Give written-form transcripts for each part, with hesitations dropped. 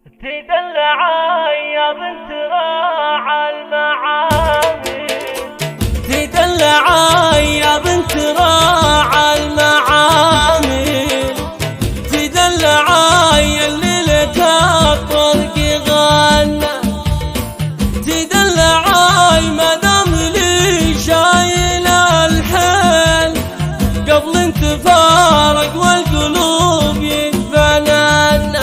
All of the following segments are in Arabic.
تدلعي يا بنت راعى المعامل، تدلعي يا بنت راعى المعامل، تدلعي اللي لك الطرق غنى، تدلعي ما دام لي شايل الحيل قبل انتفارق والقلوب يتفنن.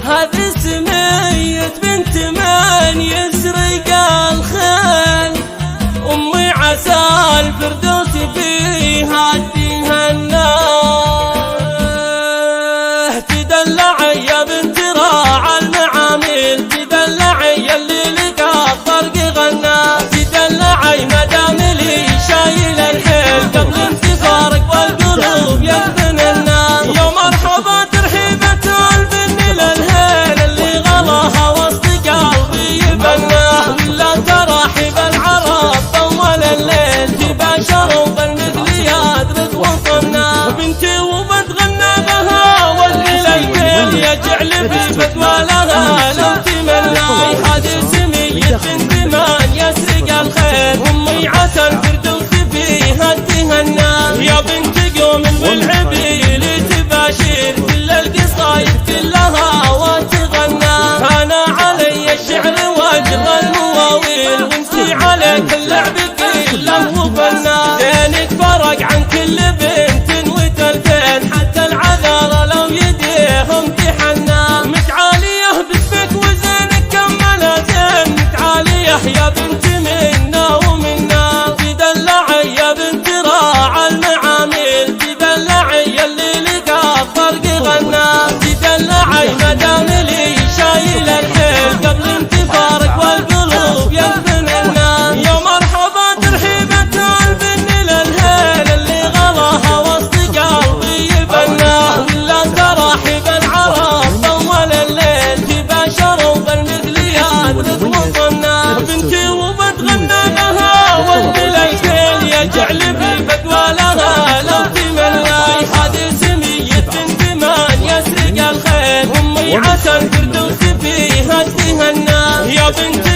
هذه سمية بنت من يسرق الخيل، أمي عسى الفردوس فيها تهنى. تدلعي يا بنت راعى المعامل، تدلعي اللي لك الطرق غنى، تدلعي ما دام لي شايل الحيل قبل انتفارق والقلوب يتفنن. يا مرحبا ترحيبة البن للهيل اللي غلاها وسط قلبي يبنى، ولا ترحب العرب طول الليل تباشروا بالمثل يدرك وطنا. بنتي وبتغنى بها والليل يجعل في فتوى لها لو تمنى. هذه سمية بنت من يسرق الخير، أمي عسى الفردوس فيها تهنى. يا بنت قوم بالعبيل تباشر كل القصايد كلها وتغنى. انا علي الشعر واجر المواويل، وانتي عليك اللعب كله وفنا. زينك فرق عن كل بنت وتلفين، حتى العذارى لو يديهم تحنى. متعاليه باسمك وزينك كمل زين، متعاليه يا بنت منا ومنا. تدلعي يا بنت راعى المعامل، تدلعي اللي لك الطرق غنى، تدلعي ما دام لي شايل الحيل قبل انتفارق والقلوب يتفنن. يا مرحبا ترحيبة البن للهيل اللي غلاها وسط قلبي يبنى، ولا ترحب العرب طول الليل تباشروا بالمثل يدرك وطنا. بنتي وبتغنى لها والمليكين يجعل في فتوى لها لو تمنى. هذه سمية بنت من يسرق الخير، أمي عسى الفردوس فيها تهنى. يا بنت